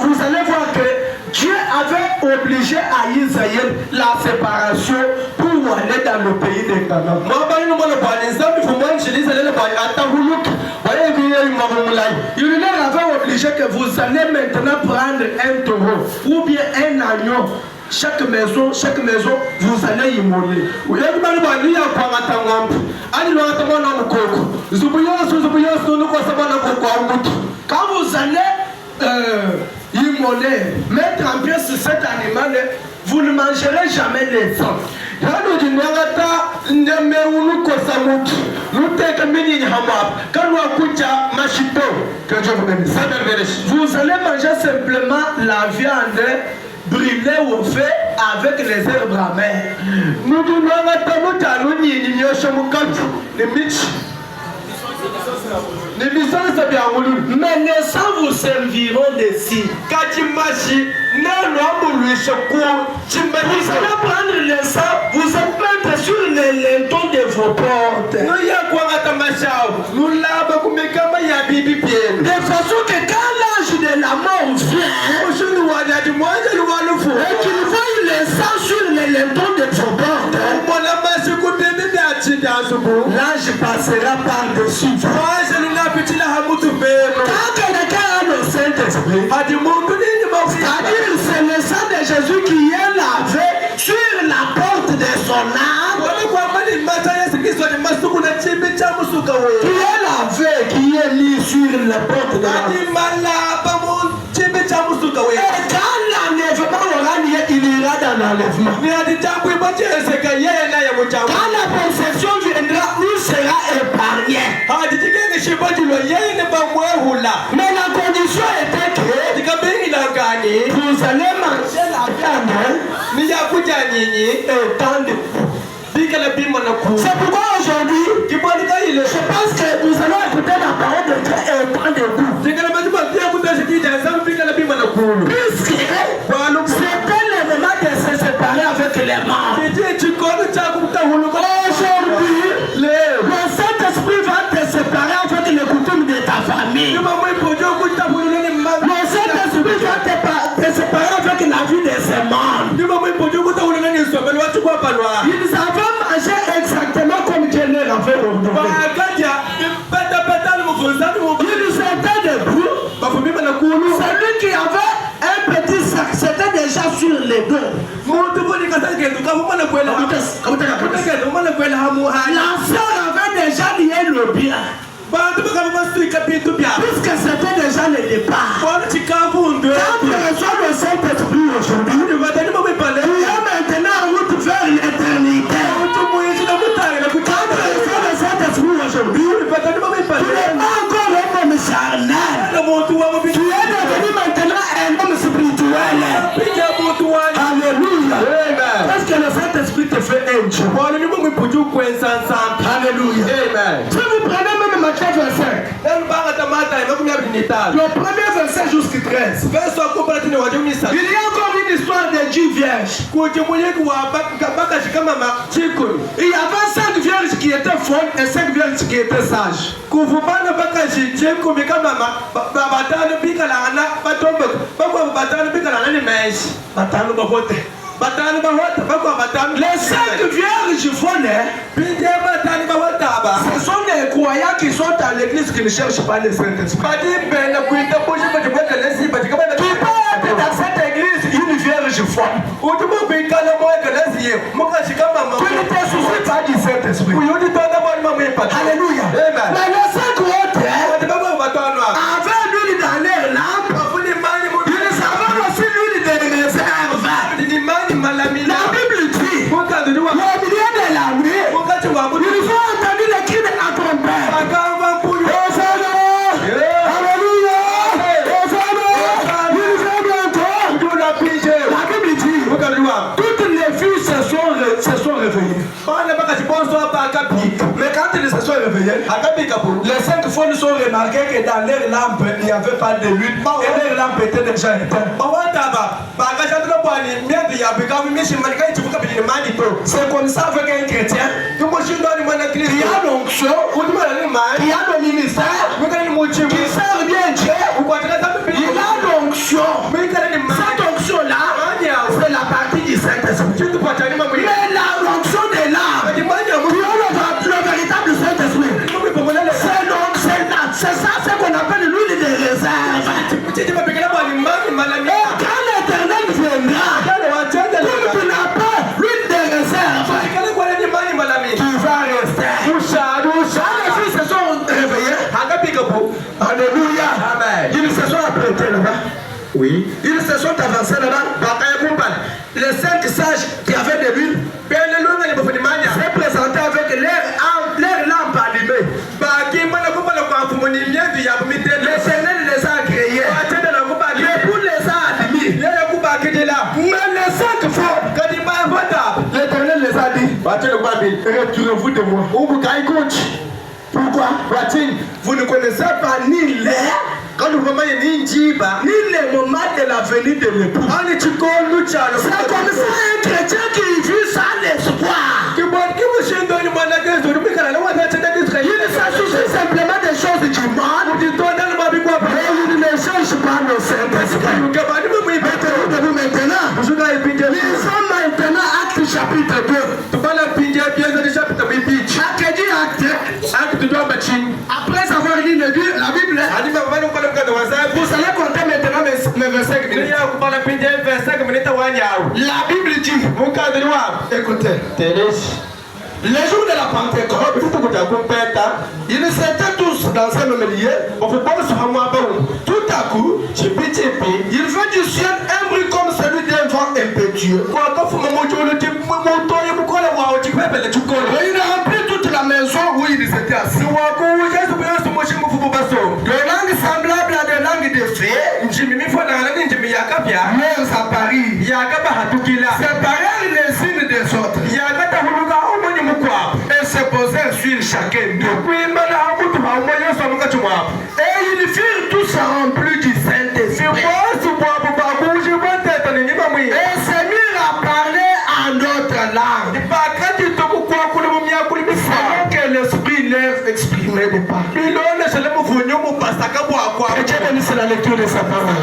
vous allez voir que Dieu avait obligé à Israël la séparation pour aller dans le pays des Canaan. Il leur avait obligé que vous allez maintenant prendre un taureau ou bien un agneau. Chaque maison, vous allez immoler. Quand vous allez immoler, mettre en pièce cet animal, vous ne mangerez jamais les sang. Vous allez manger simplement la viande brûlée au feu avec les herbes amères. Mais les sangs vous serviront de signe. Vous allez prendre les sangs, vous allez mettre sur les lintons de vos portes. De façon que quand l'âge de la mort vient, et qu'il voie les sangs sur les lintons de vos portes, l'âge passera par-dessus. Quand quelqu'un a le Saint-Esprit, c'est-à-dire c'est le sang de Jésus qui est lavé sur la porte de son âme, qui est mis sur la porte de l'âme. Et quand l'enlèvement aura lieu, il ira dans l'enlèvement. Quand la possession viendra, il sera épargné. Mais la condition était que vous allez manger la viande étant debout. C'est pourquoi aujourd'hui, je pense que nous allons écouter la parole de Dieu étant debout. Puisque c'était le moment de se séparer avec les morts. Aujourd'hui, le Saint-Esprit va te séparer avec les coutumes de ta famille. Le Saint-Esprit va te séparer avec la vie de ces morts. Ils avaient mangé exactement comme Dieu leur avait ordonné. Ils étaient debout. Celui qui avait un petit sac, c'était déjà sur les dos. La sœur avait déjà lié le bien. Puisque c'était déjà le départ. Quand tu reçois le Saint-Esprit aujourd'hui, tu es maintenant en route vers l'éternité. Quand tu reçois le Saint-Esprit aujourd'hui, tu n'es pas encore un homme charnel. Tu es devenu maintenant un homme spirituel. Alléluia. Parce que le Saint-Esprit te fait un Dieu. Alléluia. Si vous prenez même Matthieu 25, le premier verset jusqu'à 13, il y a encore une histoire de 10 vierges. Il y avait 5 vierges qui étaient folles et 5 vierges qui étaient sages. Les 5 vierges folles, ce sont les croyants qui sont à l'église qui ne cherchent pas le Saint-Esprit. Qui peut être dans cette église une vierge folle. Tu ne te soucies pas du Saint-Esprit. Alléluia. Mais les 5 autres avaient l'huile dans leur lampe. Ils avaient aussi l'huile de réserve. La Bible dit, au milieu de la nuit, ils ont entendu les cris de la trompette. Alléluia. Il fait bientôt. La Bible dit, toutes les filles se sont réveillées. Mais quand ils se sont réveillés, les 5 folles sont remarquées que dans leur lampe, il n'y avait pas de l'huile et leur lampe était déjà éteinte. C'est comme ça avec un chrétien qui a l'onction, qui a le ministère, qui sert bien Dieu. Il a l'onction montés là-bas. Oui. Ils se sont avancés là-bas. Les 5 sages qui avaient de l'huile se présentaient avec leur lampe allumée. L'Éternel les a créés. L'époux les a admis. Mais les 5 femmes, l'Éternel les a dit, retirez-vous de moi. Pourquoi? Vous ne connaissez pas ni l'air, ni le moment de la venue de l'époux. C'est comme ça un chrétien qui vit sans l'espoir. Il s'agit simplement des choses du monde. Et il ne cherche pas le Saint-Esprit. Maintenant, lisons maintenant Acte chapitre 2. Après avoir lu la Bible, vous allez compter maintenant mes versets. La Bible dit, écoutez, les jours de la Pentecôte, ils étaient tous dans un même lieu. Tout à coup, il vint du ciel un bruit comme celui d'un vent impétueux. Il remplit toute la maison où ils étaient assis. De langues semblables à des langues de fées, mères apparues, séparèrent les unes des autres, et se posèrent sur chacun d'eux. Et ils furent tous remplis du Saint-Esprit. Et se mirent à parler en d'autres langues, selon que l'Esprit leur exprimait des paroles. Et Dieu bénisse la lecture de sa parole.